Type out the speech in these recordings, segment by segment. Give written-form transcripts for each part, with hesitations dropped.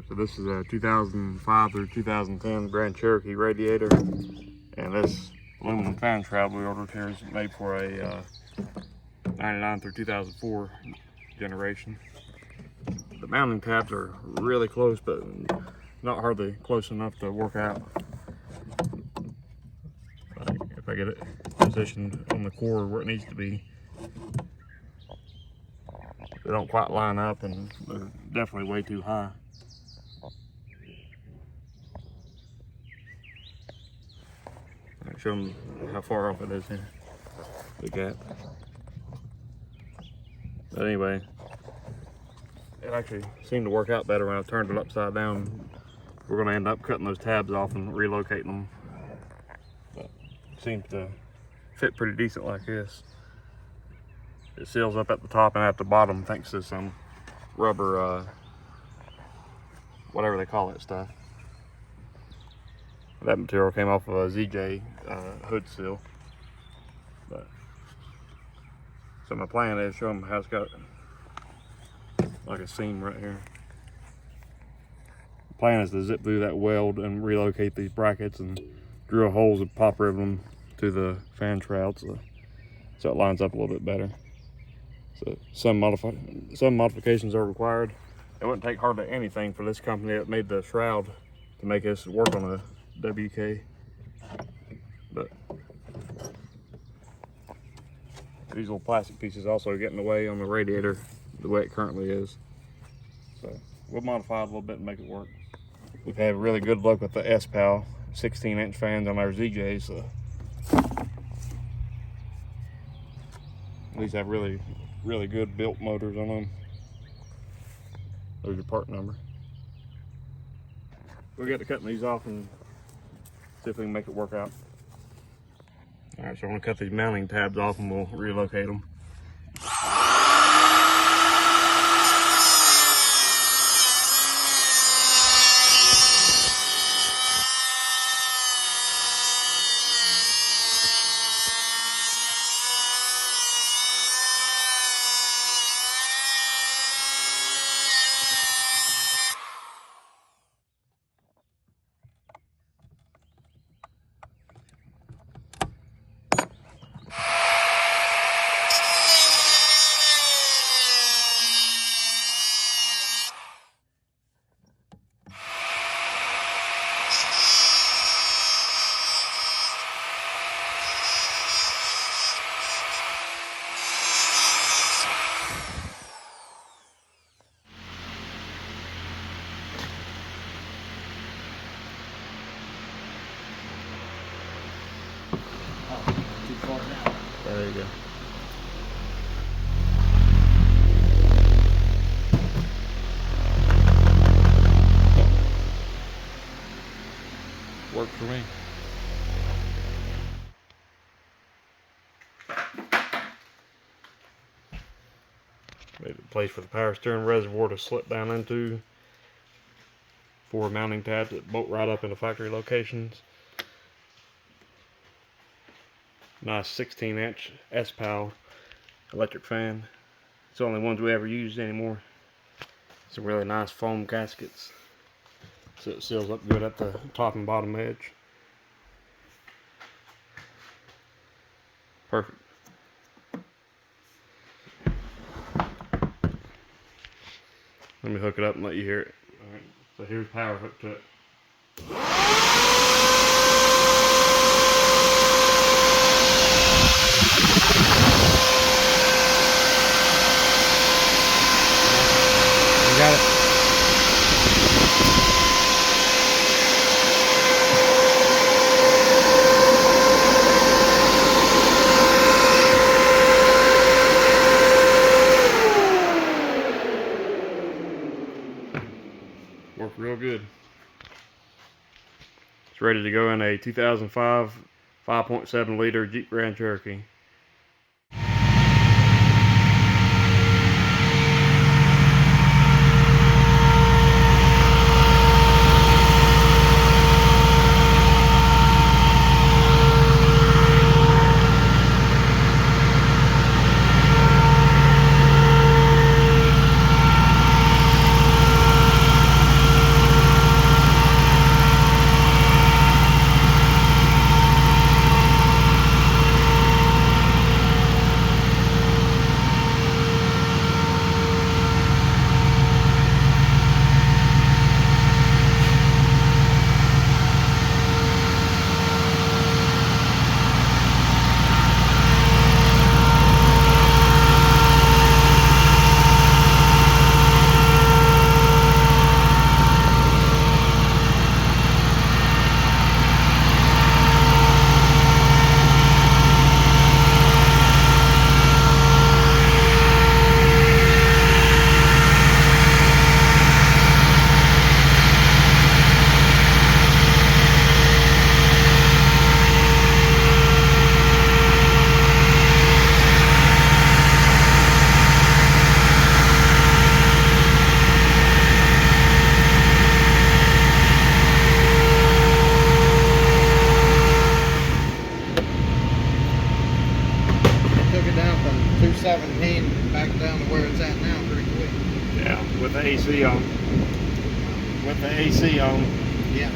So this is a 2005 through 2010 Grand Cherokee radiator, and this aluminum fan shroud we ordered here is made for a 99 through 2004 generation. The mounting tabs are really close, but not hardly close enough to work out. If I get it positioned on the core where it needs to be, they don't quite line up, and they're definitely way too high. I'll show them how far off it is here, the gap. But anyway, it actually seemed to work out better when I turned it upside down. We're going to end up cutting those tabs off and relocating them. But it seems to fit pretty decent like this. It seals up at the top and at the bottom thanks to some rubber, whatever they call that stuff. That material came off of a ZJ hood seal. But, so my plan is to show them how it's got like a seam right here. The plan is to zip through that weld and relocate these brackets and drill holes and pop rivet them to the fan shroud so it lines up a little bit better. So some modifications are required. It wouldn't take hardly anything for this company that made the shroud to make us work on a WK. But these little plastic pieces also get in the way on the radiator the way it currently is. So we'll modify it a little bit and make it work. We've had really good luck with the SPAL 16-inch fans on our ZJs. So these have really good built motors on them. There's your part number. We'll get to cutting these off and see if we can make it work out. All right, so I'm gonna cut these mounting tabs off and we'll relocate them. There you go. Worked for me. Made a place for the power steering reservoir to slip down into. 4 mounting tabs that bolt right up into factory locations. Nice 16-inch SPAL electric fan. It's the only ones we ever used anymore. Some really nice foam gaskets, so it seals up good at the top and bottom edge. Perfect. Let me hook it up and let you hear it. All right, so here's power hooked to it. Got it. Worked real good. It's ready to go in a 2005 5.7 liter Jeep Grand Cherokee. AC on. With the AC on. Yeah.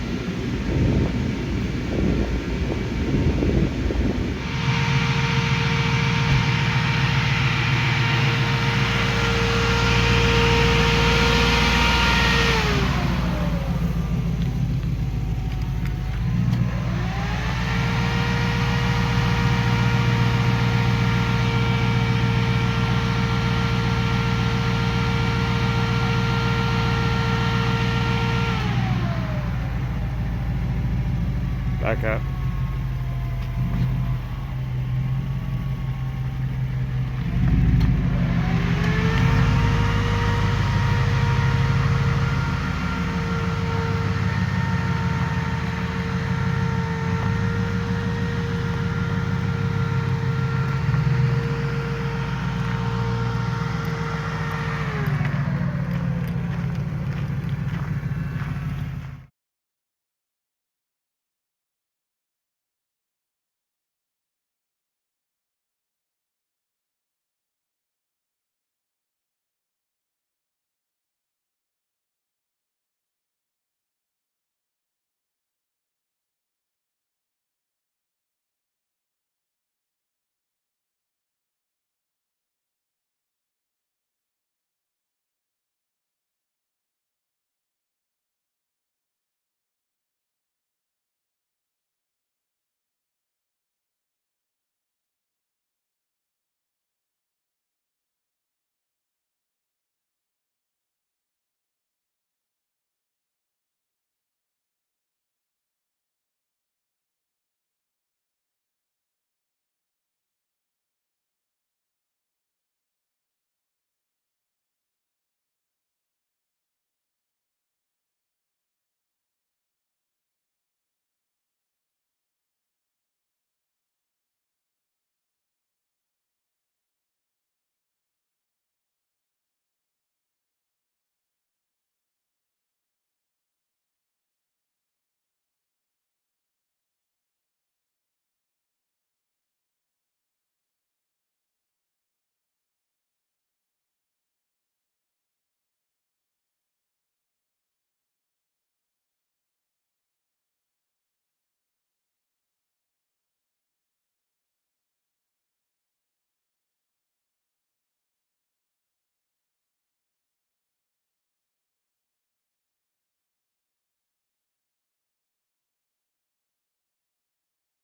Back up.